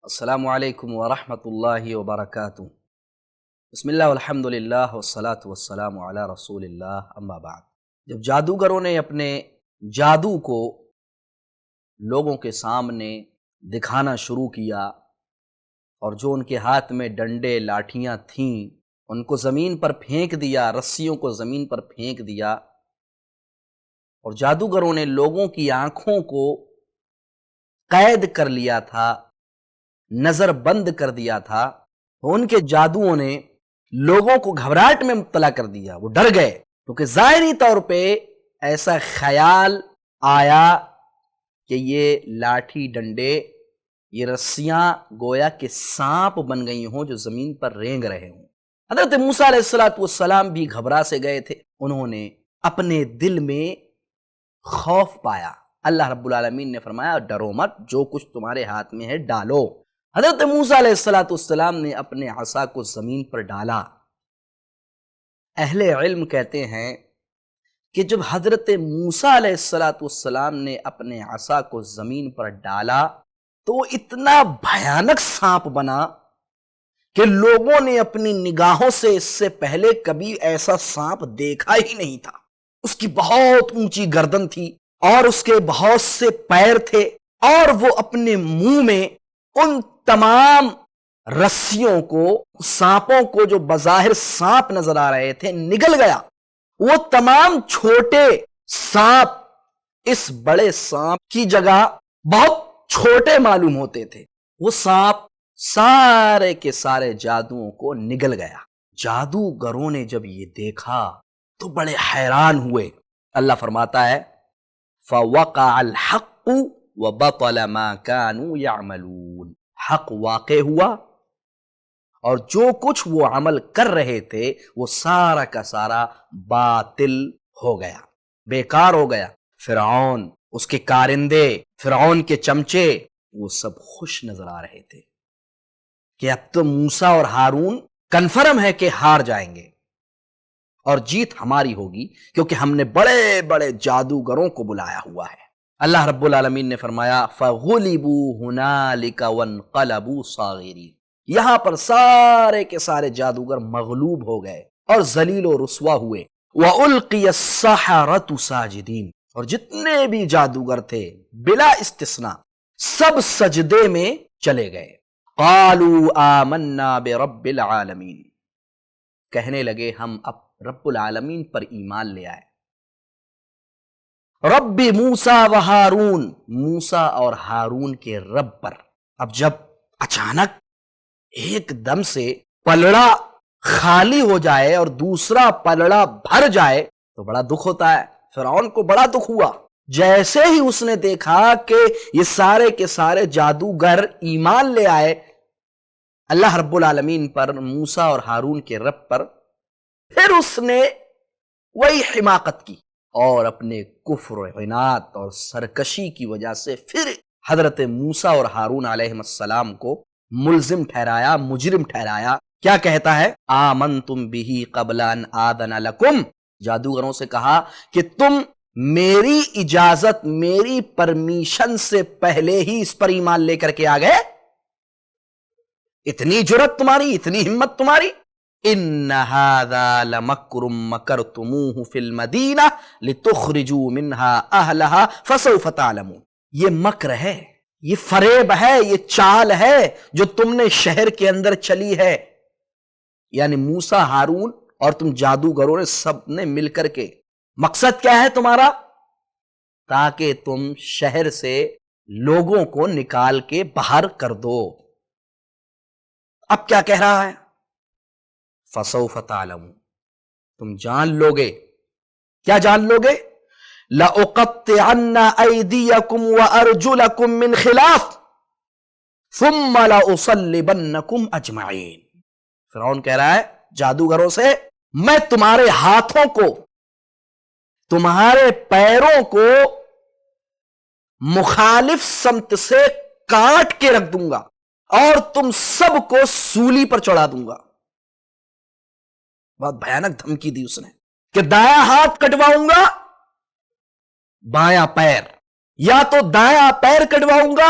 السلام علیکم ورحمۃ اللہ وبرکاتہ۔ بسم اللہ والحمد للہ والصلاة والسلام علی رسول اللہ، اما بعد۔ جب جادوگروں نے اپنے جادو کو لوگوں کے سامنے دکھانا شروع کیا اور جو ان کے ہاتھ میں ڈنڈے لاٹھیاں تھیں ان کو زمین پر پھینک دیا، رسیوں کو زمین پر پھینک دیا، اور جادوگروں نے لوگوں کی آنکھوں کو قید کر لیا تھا، نظر بند کر دیا تھا، ان کے جادوؤں نے لوگوں کو گھبراہٹ میں مبتلا کر دیا۔ وہ ڈر گئے کیونکہ ظاہری طور پہ ایسا خیال آیا کہ یہ لاٹھی ڈنڈے، یہ رسیاں گویا کہ سانپ بن گئی ہوں جو زمین پر رینگ رہے ہوں۔ حضرت موسیٰ علیہ السلام بھی گھبرا سے گئے تھے، انہوں نے اپنے دل میں خوف پایا۔ اللہ رب العالمین نے فرمایا ڈرو مت، جو کچھ تمہارے ہاتھ میں ہے ڈالو۔ حضرت موسیٰ علیہ السلام نے اپنے عصا کو زمین پر ڈالا۔ اہل علم کہتے ہیں کہ جب حضرت موسیٰ علیہ السلام نے اپنے عصا کو زمین پر ڈالا تو اتنا بھیانک سانپ بنا کہ لوگوں نے اپنی نگاہوں سے اس سے پہلے کبھی ایسا سانپ دیکھا ہی نہیں تھا۔ اس کی بہت اونچی گردن تھی اور اس کے بہت سے پیر تھے، اور وہ اپنے منہ میں ان تمام رسیوں کو، سانپوں کو جو بظاہر سانپ نظر آ رہے تھے، نگل گیا۔ وہ تمام چھوٹے سانپ اس بڑے سانپ کی جگہ بہت چھوٹے معلوم ہوتے تھے۔ وہ سانپ سارے کے سارے جادوؤں کو نگل گیا۔ جادوگروں نے جب یہ دیکھا تو بڑے حیران ہوئے۔ اللہ فرماتا ہے فَوَقَعَ الْحَقُّ وَبَطَلَ مَا كَانُوا يَعْمَلُونَ، حق واقع ہوا اور جو کچھ وہ عمل کر رہے تھے وہ سارا کا سارا باطل ہو گیا، بیکار ہو گیا۔ فرعون، اس کے کارندے، فرعون کے چمچے، وہ سب خوش نظر آ رہے تھے کہ اب تو موسیٰ اور ہارون کنفرم ہے کہ ہار جائیں گے اور جیت ہماری ہوگی، کیونکہ ہم نے بڑے بڑے جادوگروں کو بلایا ہوا ہے۔ اللہ رب العالمین نے فرمایا فَغُلِبُوا هُنَالِكَ وَانقَلَبُوا صَاغِرِينَ، یہاں پر سارے کے سارے جادوگر مغلوب ہو گئے اور ذلیل و رسوا ہوئے۔ وَأُلْقِيَ السَّحَرَةُ سَاجِدِينَ، اور جتنے بھی جادوگر تھے بلا استثناء سب سجدے میں چلے گئے۔ قَالُوا آمَنَّا بِرَبِّ الْعَالَمِينَ، کہنے لگے ہم اب رب العالمین پر ایمان لے آئے۔ رب موسیٰ و ہارون، موسیٰ اور ہارون کے رب پر۔ اب جب اچانک ایک دم سے پلڑا خالی ہو جائے اور دوسرا پلڑا بھر جائے تو بڑا دکھ ہوتا ہے۔ فرعون کو بڑا دکھ ہوا۔ جیسے ہی اس نے دیکھا کہ یہ سارے کے سارے جادوگر ایمان لے آئے اللہ رب العالمین پر، موسیٰ اور ہارون کے رب پر، پھر اس نے وہی حماقت کی اور اپنے کفر و عناد اور سرکشی کی وجہ سے پھر حضرت موسیٰ اور ہارون علیہ السلام کو ملزم ٹھہرایا، مجرم ٹھہرایا۔ کیا کہتا ہے آمنتم بہ قبل ان آذن لکم، جادوگروں سے کہا کہ تم میری اجازت، میری پرمیشن سے پہلے ہی اس پر ایمان لے کر کے آ گئے؟ اتنی جرت تمہاری، اتنی ہمت تمہاری؟ ان ھذا لمکر مکرتموہ فی المدینہ لتخرجوا منہا اہلہا فسوف تعلمون، یہ مکر ہے، یہ فریب ہے، یہ چال ہے جو تم نے شہر کے اندر چلی ہے، یعنی موسیٰ، ہارون اور تم جادوگروں نے سب نے مل کر کے۔ مقصد کیا ہے تمہارا؟ تاکہ تم شہر سے لوگوں کو نکال کے باہر کر دو۔ اب کیا کہہ رہا ہے فَسَوْفَ تَعْلَمُونَ، تم جان لوگے۔ کیا جان لوگے؟ لَأُقَطِّعَنَّ أَيْدِيَكُمْ وَأَرْجُلَكُمْ مِنْ خِلَافٍ ثُمَّ لَأُصَلِّبَنَّكُمْ أَجْمَعِينَ۔ فرعون کہہ رہا ہے جادوگروں سے میں تمہارے ہاتھوں کو، تمہارے پیروں کو مخالف سمت سے کاٹ کے رکھ دوں گا اور تم سب کو سولی پر چڑھا دوں گا۔ بہت بھیانک دھمکی دی اس نے کہ دایاں ہاتھ کٹواؤں گا، بایاں پیر، یا تو دایاں پیر کٹواؤں گا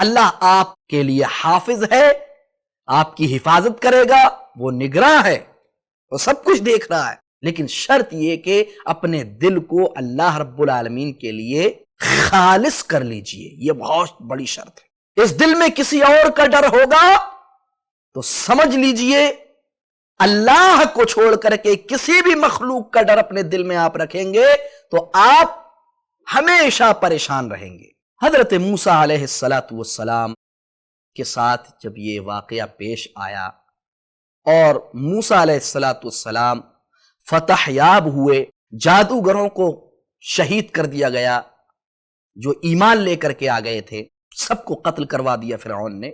اللہ آپ کے لیے حافظ ہے، آپ کی حفاظت کرے گا، وہ نگراں ہے، وہ سب کچھ دیکھ رہا ہے، لیکن شرط یہ کہ اپنے دل کو اللہ رب العالمین کے لیے خالص کر لیجئے، یہ بہت بڑی شرط ہے۔ اس دل میں کسی اور کا ڈر ہوگا تو سمجھ لیجئے اللہ کو چھوڑ کر کے کسی بھی مخلوق کا ڈر اپنے دل میں آپ رکھیں گے تو آپ ہمیشہ پریشان رہیں گے۔ حضرت موسیٰ علیہ السلام کے ساتھ جب یہ واقعہ پیش آیا اور موسیٰ علیہ السلام فتح یاب ہوئے، جادوگروں کو شہید کر دیا گیا، جو ایمان لے کر کے آ گئے تھے سب کو قتل کروا دیا فرعون نے۔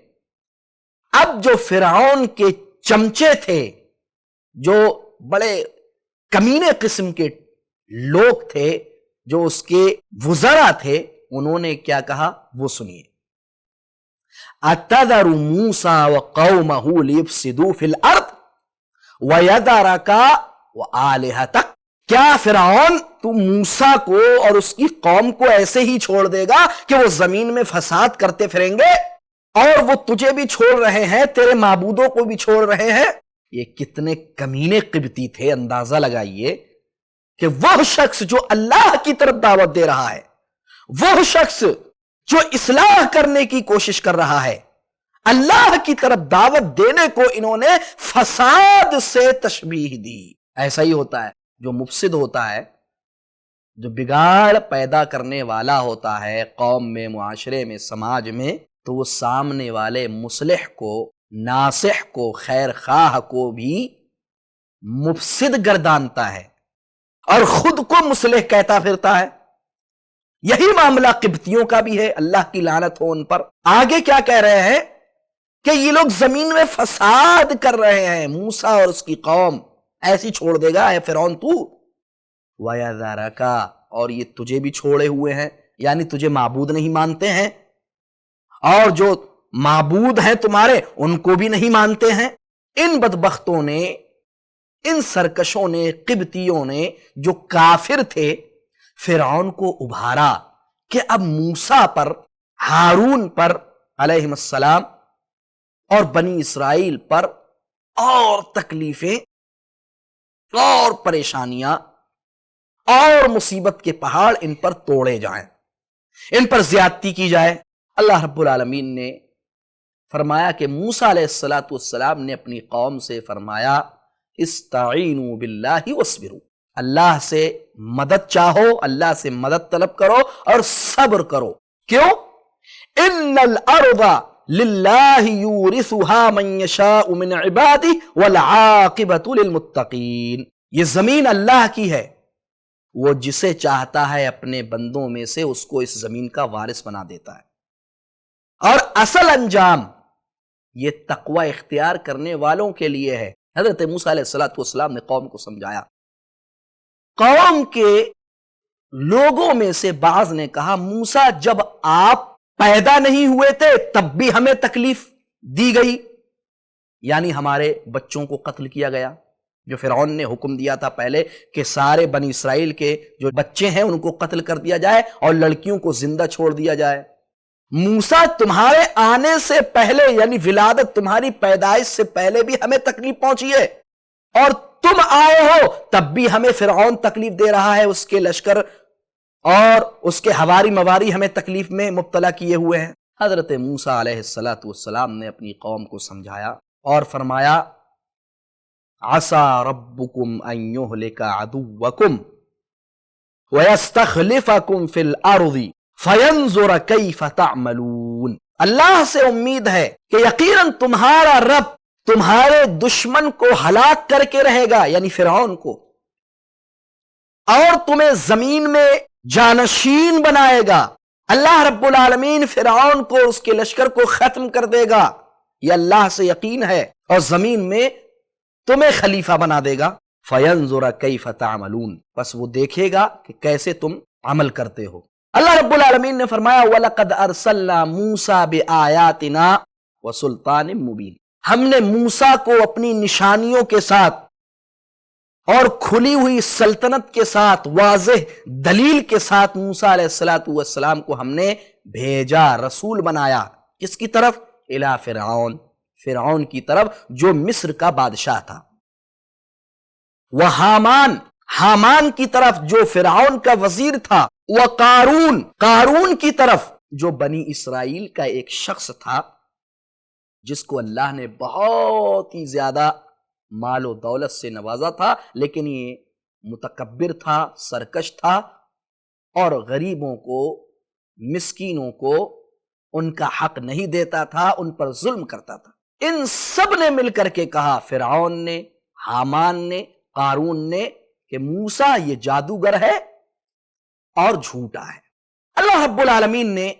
اب جو فرعون کے چمچے تھے، جو بڑے کمینے قسم کے لوگ تھے، جو اس کے وزراء تھے، انہوں نے کیا کہا وہ سنیے۔ اتذر موسیٰ وقومہ لیفسدوا فی الارض ویذرک وآلہتک، کیا فرعون تو موسیٰ کو اور اس کی قوم کو ایسے ہی چھوڑ دے گا کہ وہ زمین میں فساد کرتے پھریں گے، اور وہ تجھے بھی چھوڑ رہے ہیں، تیرے معبودوں کو بھی چھوڑ رہے ہیں؟ یہ کتنے کمینے قبطی تھے، اندازہ لگائیے کہ وہ شخص جو اللہ کی طرف دعوت دے رہا ہے، وہ شخص جو اصلاح کرنے کی کوشش کر رہا ہے، اللہ کی طرف دعوت دینے کو انہوں نے فساد سے تشبیہ دی۔ ایسا ہی ہوتا ہے، جو مفسد ہوتا ہے، جو بگاڑ پیدا کرنے والا ہوتا ہے قوم میں، معاشرے میں، سماج میں، تو وہ سامنے والے مصلح کو، ناصح کو، خیر خواہ کو بھی مفسد گردانتا ہے اور خود کو مصلح کہتا پھرتا ہے۔ یہی معاملہ قبطیوں کا بھی ہے، اللہ کی لعنت ہو ان پر۔ آگے کیا کہہ رہے ہیں کہ یہ لوگ زمین میں فساد کر رہے ہیں، موسیٰ اور اس کی قوم ایسی چھوڑ دے گا اے فرعون تو؟ وَيَذَرَكَ، اور یہ تجھے بھی چھوڑے ہوئے ہیں، یعنی تجھے معبود نہیں مانتے ہیں، اور جو معبود ہیں تمہارے ان کو بھی نہیں مانتے ہیں۔ ان بدبختوں نے، ان سرکشوں نے، قبطیوں نے، جو کافر تھے، فرعون کو ابھارا کہ اب موسیٰ پر، ہارون پر علیہ السلام اور بنی اسرائیل پر اور تکلیفیں اور پریشانیاں اور مصیبت کے پہاڑ ان پر توڑے جائیں، ان پر زیادتی کی جائے۔ اللہ رب العالمین نے فرمایا کہ موسیٰ علیہ السلام نے اپنی قوم سے فرمایا استعینوا باللہ واصبروا، اللہ سے مدد چاہو، اللہ سے مدد طلب کرو اور صبر کرو۔ کیوں؟ ان الارض للہ یورثها من یشاء من عبادہ والعاقبۃ للمتقین، یہ زمین اللہ کی ہے، وہ جسے چاہتا ہے اپنے بندوں میں سے اس کو اس زمین کا وارث بنا دیتا ہے، اور اصل انجام یہ تقوی اختیار کرنے والوں کے لیے ہے۔ حضرت موسیٰ علیہ السلام نے قوم کو سمجھایا۔ قوم کے لوگوں میں سے بعض نے کہا موسیٰ جب آپ پیدا نہیں ہوئے تھے تب بھی ہمیں تکلیف دی گئی، یعنی ہمارے بچوں کو قتل کیا گیا، جو فرعون نے حکم دیا تھا پہلے کہ سارے بنی اسرائیل کے جو بچے ہیں ان کو قتل کر دیا جائے اور لڑکیوں کو زندہ چھوڑ دیا جائے۔ موسیٰ تمہارے آنے سے پہلے، یعنی ولادت، تمہاری پیدائش سے پہلے بھی ہمیں تکلیف پہنچی ہے، اور تم آئے ہو تب بھی ہمیں فرعون تکلیف دے رہا ہے، اس کے لشکر اور اس کے ہواری مواری ہمیں تکلیف میں مبتلا کیے ہوئے ہیں۔ حضرت موسیٰ علیہ السلام نے اپنی قوم کو سمجھایا اور فرمایا عسیٰ ربکم ان یہلک عدوکم ویستخلفکم فی الارض فینظر کیف تعملون، اللہ سے امید ہے کہ یقیناً تمہارا رب تمہارے دشمن کو ہلاک کر کے رہے گا، یعنی فرعون کو، اور تمہیں زمین میں جانشین بنائے گا۔ اللہ رب العالمین فرعون کو، اس کے لشکر کو ختم کر دے گا، یہ اللہ سے یقین ہے، اور زمین میں تمہیں خلیفہ بنا دے گا۔ فَيَنْظُرَ كَيْفَ تَعْمَلُونَ، بس وہ دیکھے گا کہ کیسے تم عمل کرتے ہو۔ اللہ رب العالمین نے فرمایا وَلَقَدْ أَرْسَلْنَا مُوسَى بِآيَاتِنَا وَسُلْطَانٍ مُبِينٍ، ہم نے موسیٰ کو اپنی نشانیوں کے ساتھ اور کھلی ہوئی سلطنت کے ساتھ، واضح دلیل کے ساتھ موسیٰ علیہ السلام کو ہم نے بھیجا، رسول بنایا۔ کس کی طرف؟ الی فرعون، فرعون کی طرف جو مصر کا بادشاہ تھا، وہ حامان، حامان کی طرف جو فرعون کا وزیر تھا، وہ قارون، قارون کی طرف جو بنی اسرائیل کا ایک شخص تھا جس کو اللہ نے بہت ہی زیادہ مال و دولت سے نوازا تھا، لیکن یہ متکبر تھا، سرکش تھا، اور غریبوں کو، مسکینوں کو ان کا حق نہیں دیتا تھا، ان پر ظلم کرتا تھا۔ ان سب نے مل کر کے کہا، فرعون نے، حامان نے، قارون نے، کہ موسیٰ یہ جادوگر ہے اور جھوٹا ہے۔ اللہ رب العالمین نے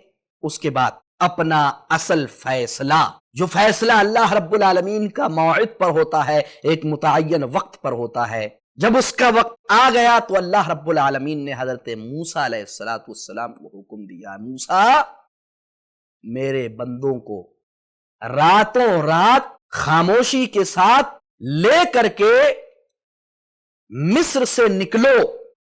اس کے بعد اپنا اصل فیصلہ، جو فیصلہ اللہ رب العالمین کا موعد پر ہوتا ہے، ایک متعین وقت پر ہوتا ہے، جب اس کا وقت آ گیا تو اللہ رب العالمین نے حضرت موسیٰ علیہ السلام کو حکم دیا، موسیٰ میرے بندوں کو راتوں رات خاموشی کے ساتھ لے کر کے مصر سے نکلو۔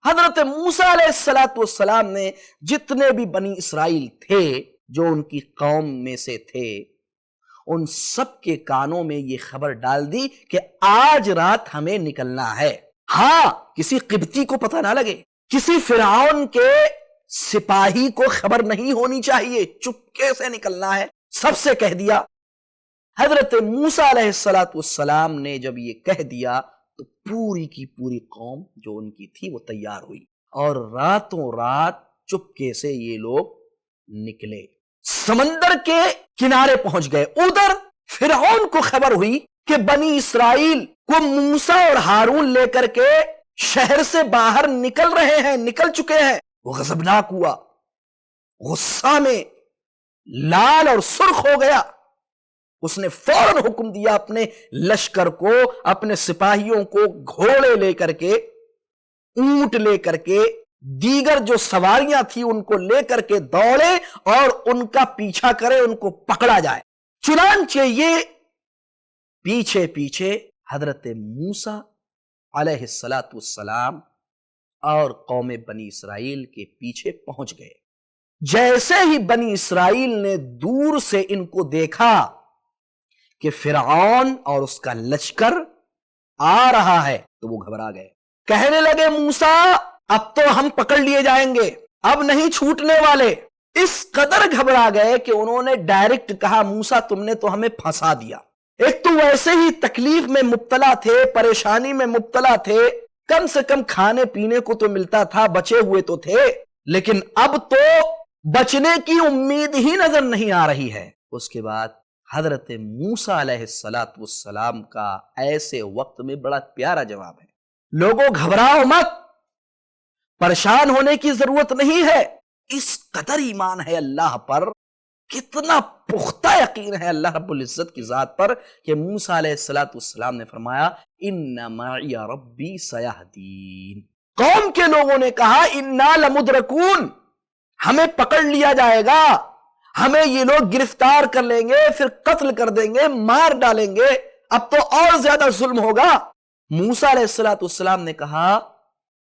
حضرت موسیٰ علیہ السلام نے جتنے بھی بنی اسرائیل تھے جو ان کی قوم میں سے تھے، ان سب کے کانوں میں یہ خبر ڈال دی کہ آج رات ہمیں نکلنا ہے۔ ہاں، کسی قبطی کو پتہ نہ لگے، کسی فرعون کے سپاہی کو خبر نہیں ہونی چاہیے، چپکے سے نکلنا ہے، سب سے کہہ دیا۔ حضرت موسیٰ علیہ السلام نے جب یہ کہہ دیا تو پوری کی پوری قوم جو ان کی تھی وہ تیار ہوئی، اور راتوں رات چپکے سے یہ لوگ نکلے، سمندر کے کنارے پہنچ گئے۔ ادھر فرعون کو خبر ہوئی کہ بنی اسرائیل کو موسیٰ اور ہارون لے کر کے شہر سے باہر نکل رہے ہیں، نکل چکے ہیں۔ وہ غضبناک ہوا، غصہ میں لال اور سرخ ہو گیا۔ اس نے فوراً حکم دیا اپنے لشکر کو، اپنے سپاہیوں کو گھوڑے لے کر کے، اونٹ لے کر کے، دیگر جو سواریاں تھی ان کو لے کر کے دوڑے اور ان کا پیچھا کرے، ان کو پکڑا جائے۔ چنانچہ یہ پیچھے پیچھے حضرت موسیٰ علیہ السلام اور قوم بنی اسرائیل کے پیچھے پہنچ گئے۔ جیسے ہی بنی اسرائیل نے دور سے ان کو دیکھا کہ فرعون اور اس کا لشکر آ رہا ہے تو وہ گھبرا گئے، کہنے لگے موسیٰ اب تو ہم پکڑ لیے جائیں گے، اب نہیں چھوٹنے والے۔ اس قدر گھبرا گئے کہ انہوں نے ڈائریکٹ کہا موسیٰ تم نے تو ہمیں پھنسا دیا، ایک تو ویسے ہی تکلیف میں مبتلا تھے، پریشانی میں مبتلا تھے، کم سے کم کھانے پینے کو تو ملتا تھا، بچے ہوئے تو تھے، لیکن اب تو بچنے کی امید ہی نظر نہیں آ رہی ہے۔ اس کے بعد حضرت موسیٰ علیہ السلام کا ایسے وقت میں بڑا پیارا جواب ہے، لوگوں گھبراؤ مت، پریشان ہونے کی ضرورت نہیں ہے۔ اس قدر ایمان ہے اللہ پر، کتنا پختہ یقین ہے اللہ رب العزت کی ذات پر کہ موسیٰ علیہ السلام نے فرمایا ان معی ربی سیہدین۔ قوم کے لوگوں نے کہا انا لمدرکون، ہمیں پکڑ لیا جائے گا، ہمیں یہ لوگ گرفتار کر لیں گے، پھر قتل کر دیں گے، مار ڈالیں گے، اب تو اور زیادہ ظلم ہوگا۔ موسیٰ علیہ السلام نے کہا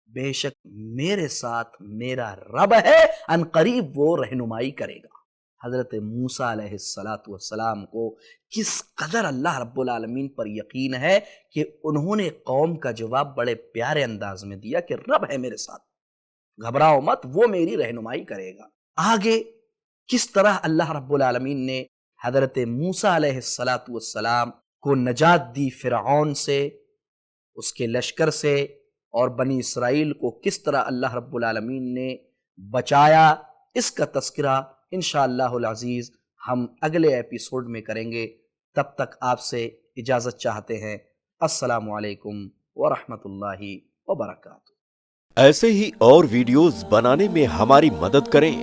بے شک میرے ساتھ میرا رب ہے، ان قریب وہ رہنمائی کرے گا۔ حضرت موسیٰ علیہ السلام کو کس قدر اللہ رب العالمین پر یقین ہے کہ انہوں نے قوم کا جواب بڑے پیارے انداز میں دیا کہ رب ہے میرے ساتھ، گھبراؤ مت، وہ میری رہنمائی کرے گا۔ آگے کس طرح اللہ رب العالمین نے حضرت موسیٰ علیہ السلام کو نجات دی فرعون سے، اس کے لشکر سے، اور بنی اسرائیل کو کس طرح اللہ رب العالمین نے بچایا، اس کا تذکرہ انشاءاللہ العزیز ہم اگلے ایپیسوڈ میں کریں گے۔ تب تک آپ سے اجازت چاہتے ہیں۔ السلام علیکم ورحمۃ اللہ وبرکاتہ۔ ایسے ہی اور ویڈیوز بنانے میں ہماری مدد کریں۔